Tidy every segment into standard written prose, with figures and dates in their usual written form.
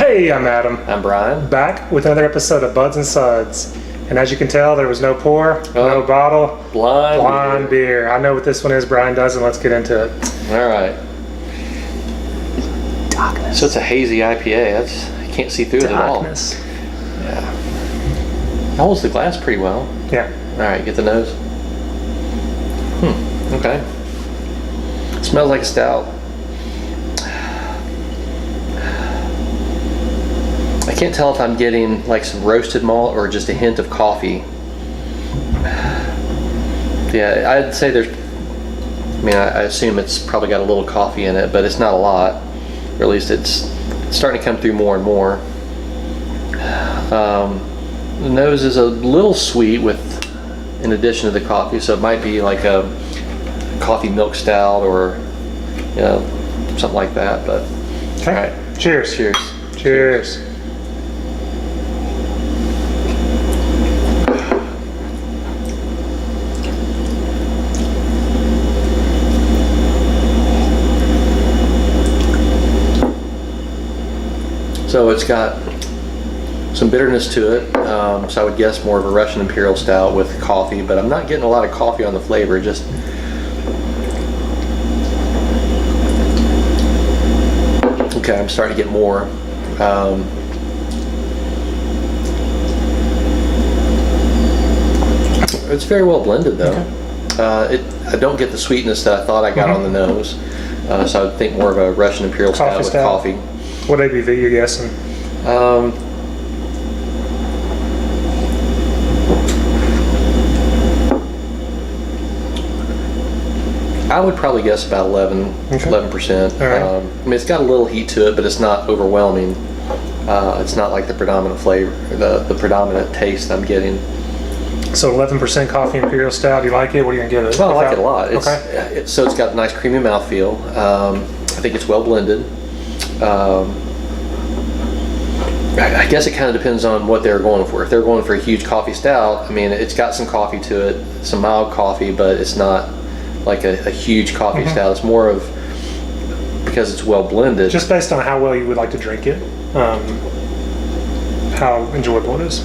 Hey, I'm Adam. I'm Bryan. Back with another episode of Buds and Suds. And as you can tell, there was no pour, no bottle, blind beer. I know what this one is, Bryan doesn't. Let's get into it. All right. Darkness. So it's a hazy IPA. I can't see through it at all. Yeah. Holds the glass pretty well. Yeah. All right, get the nose. Okay. Smells like a stout. I can't tell if I'm getting like some roasted malt or just a hint of coffee. Yeah, I'd say I assume it's probably got a little coffee in it, but it's not a lot. Or at least it's starting to come through more and more. The nose is a little sweet in addition to the coffee, so it might be like a coffee milk stout or something like that. But okay. All right. Cheers. Cheers. Cheers. So it's got some bitterness to it, so I would guess more of a Russian Imperial Stout with coffee, but I'm not getting a lot of coffee on the flavor, just okay, I'm starting to get more. It's very well blended though. Okay. I don't get the sweetness that I thought I got on the nose, so I would think more of a Russian Imperial Stout with coffee. What ABV you guessing? I would probably guess about 11%. Right. I mean, it's got a little heat to it, but it's not overwhelming. It's not like the predominant flavor, the predominant taste I'm getting. So 11% coffee Imperial Stout. Do you like it? What are you gonna give it? Well, I like it a lot. Okay. So it's got a nice creamy mouthfeel. I think it's well blended. I guess it kind of depends on what they're going for. If they're going for a huge coffee stout, I mean, it's got some coffee to it, some mild coffee, but it's not like a huge coffee stout. It's more of, because it's well blended. Just based on how well you would like to drink it, how enjoyable it is.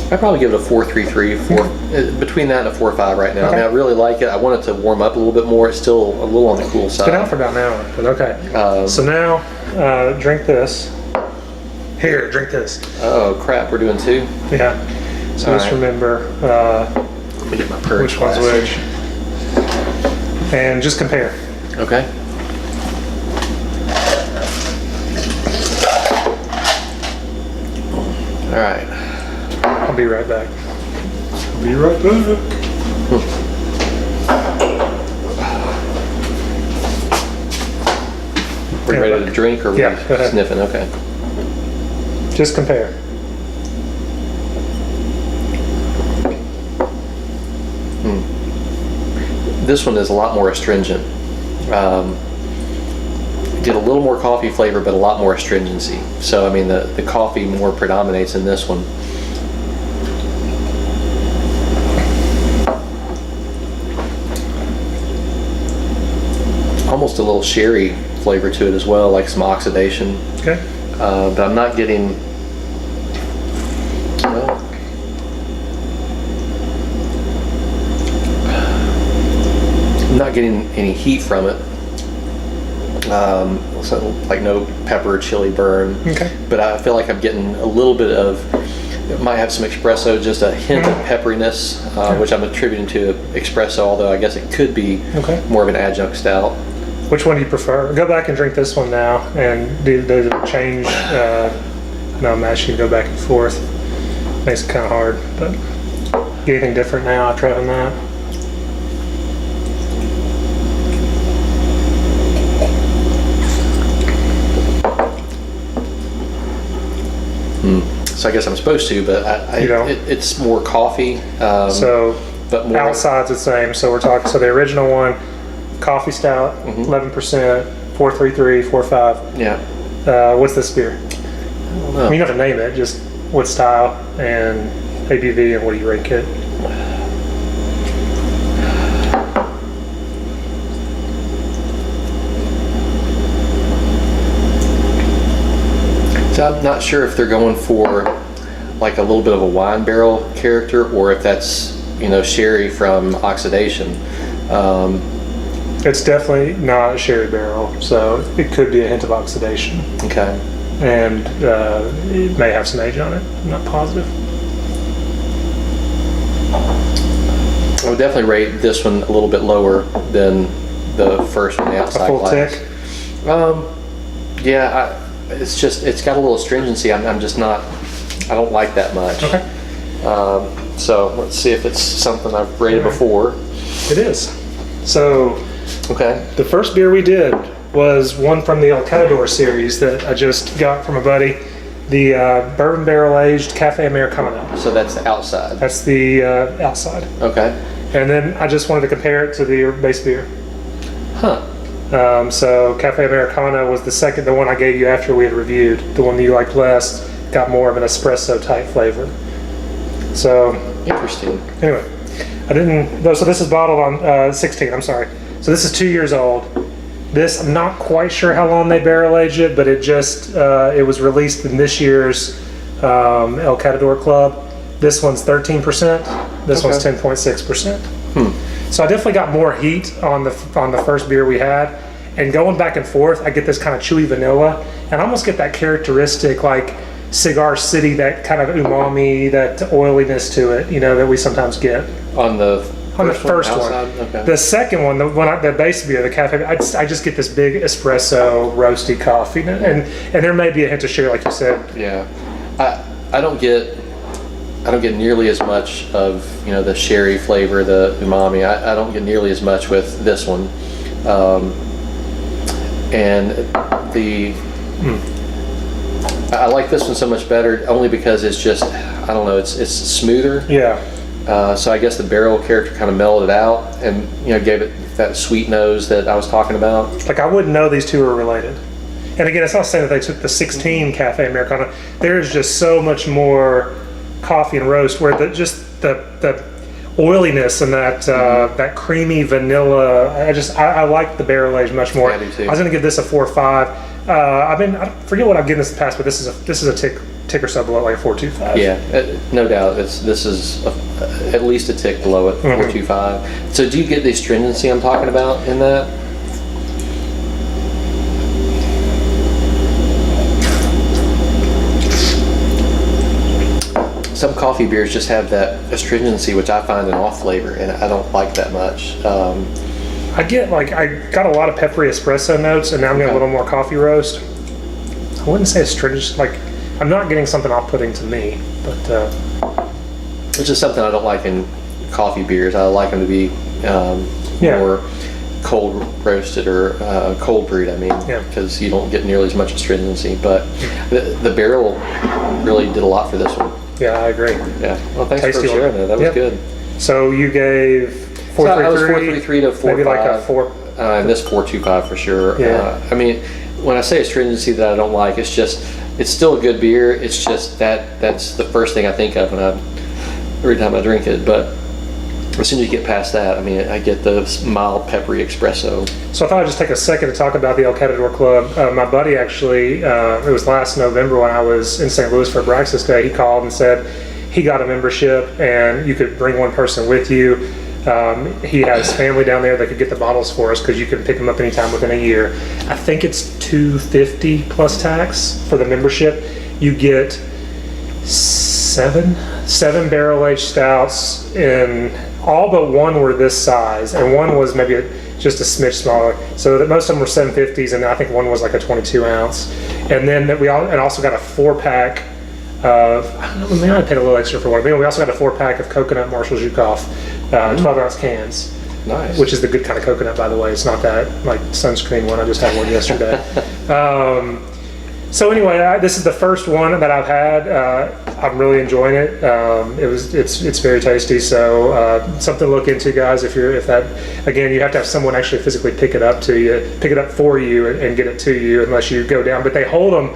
I'd probably give it a 4.33, between that and a 4.5 right now. Okay. I mean, I really like it. I want it to warm up a little bit more. It's still a little on the cool side. It's been out for about an hour, but okay. So now, drink this. Here, drink this. Oh crap, we're doing two? Yeah. So just remember let me get my purge which one's which. And just compare. Okay. All right. I'll be right back. Be right back. We're ready to drink, or yeah, we sniffing? Okay. Just compare. This one is a lot more astringent. Get a little more coffee flavor, but a lot more astringency. So I mean, the coffee more predominates in this one. Almost a little sherry flavor to it as well, like some oxidation. Okay. But I'm not getting, well, I'm not getting any heat from it. So like no pepper or chili burn. Okay. But I feel like I'm getting a little bit of, it might have some espresso, just a hint of pepperiness, which I'm attributing to espresso, although I guess it could be more of an adjunct stout. Which one do you prefer? Go back and drink this one now, and does it change? No, I'm asking you to go back and forth. Makes it kind of hard, but get anything different now after having that? So I guess I'm supposed to, but it's more coffee. But more outside's the same. So we're talking. So the original one, coffee stout, 11%, 4.33, 4.5. Yeah. What's this beer? I don't know. I mean, you don't have to name it. Just what style and ABV and what do you rank it? So I'm not sure if they're going for like a little bit of a wine barrel character, or if that's, you know, sherry from oxidation. It's definitely not a sherry barrel, so it could be a hint of oxidation. Okay. And it may have some age on it. I'm not positive. I would definitely rate this one a little bit lower than the first one, the outside A full glass. tick? Yeah, it's got a little astringency. I'm just not, I don't like that much. Okay. So let's see if it's something I've rated before. It is. So Okay. the first beer we did was one from the El Catador series that I just got from a buddy. The bourbon barrel aged Caffe Americano. So that's the outside. That's the outside. Okay. And then I just wanted to compare it to the base beer. Huh. So Caffe Americano was the one I gave you after we had reviewed. The one that you liked less got more of an espresso type flavor. So Interesting. anyway, so this is bottled on 16, I'm sorry. So this is 2 years old. This, I'm not quite sure how long they barrel aged it, but it was released in this year's El Catador Club. This one's 13%. This one's 10.6%. So I definitely got more heat on the first beer we had. And going back and forth, I get this kind of chewy vanilla, and I almost get that characteristic like Cigar City, that kind of umami, that oiliness to it, you know, that we sometimes get. On the First one. Okay. The second one, the base beer, the Caffe, I just get this big espresso, roasty coffee, and there may be a hint of sherry, like you said. Yeah. I don't get nearly as much of, you know, the sherry flavor, the umami. I don't get nearly as much with this one. And I like this one so much better only because it's just, I don't know, it's smoother. Yeah. So I guess the barrel character kind of mellowed it out and, you know, gave it that sweet nose that I was talking about. Like, I wouldn't know these two are related. And again, it's not saying that they took the 16 Caffe Americano. There's just so much more coffee and roast where the oiliness and that creamy vanilla. I like the barrel age much more. I do too. I was going to give this a 4 or 5. I forget what I've given this in the past, but this is a tick or so below, like a 4.25. Yeah, no doubt. This is at least a tick below it, 4.25. So do you get the astringency I'm talking about in that? Some coffee beers just have that astringency, which I find an off flavor, and I don't like that much. I got a lot of peppery espresso notes, and now I'm getting a little more coffee roast. I wouldn't say astringent, like, I'm not getting something off-putting to me, but Which is something I don't like in coffee beers. I like them to be more cold roasted or cold brewed, I mean, because you don't get nearly as much astringency. But the barrel really did a lot for this one. yeah, I agree. Yeah. Well, thanks Tasty for sharing one. that. That was good. So you gave 4.33? So I was 4.33 to 4.5. Maybe like a 4. And this 4.25 for sure. Yeah. I mean, when I say astringency that I don't like, it's still a good beer. It's just that's the first thing I think of every time I drink it. But as soon as you get past that, I mean, I get the mild peppery espresso. So I thought I'd just take a second to talk about the El Catador Club. My buddy actually, it was last November when I was in St. Louis for Braxis Day, he called and said he got a membership and you could bring one person with you. He has family down there that could get the bottles for us because you can pick them up anytime within a year. I think it's $250 plus tax for the membership. You get seven barrel-aged stouts, and all but one were this size, and one was maybe just a smidge smaller. So that most of them were 750s, and I think one was like a 22 ounce. And then we also got a 4-pack of, I don't know, we might have paid a little extra for one. But we also got a 4-pack of coconut Marshall Zhukov 12-ounce cans. Nice. Which is the good kind of coconut, by the way. It's not that like sunscreen one. I just had one yesterday. So anyway, this is the first one that I've had. I'm really enjoying it. It's very tasty. So something to look into, guys. If that, again, you have to have someone actually physically pick it up for you, and get it to you, unless you go down. But they hold them,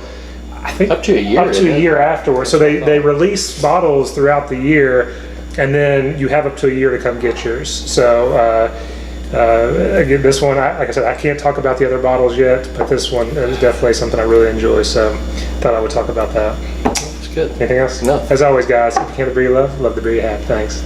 I think, up to a year afterwards. So they release bottles throughout the year, and then you have up to a year to come get yours. So again, this one, like I said, I can't talk about the other bottles yet, but this one is definitely something I really enjoy. So thought I would talk about that. It's good. Anything else? No. As always, guys, if you can't the beer you love the beer you have. Thanks.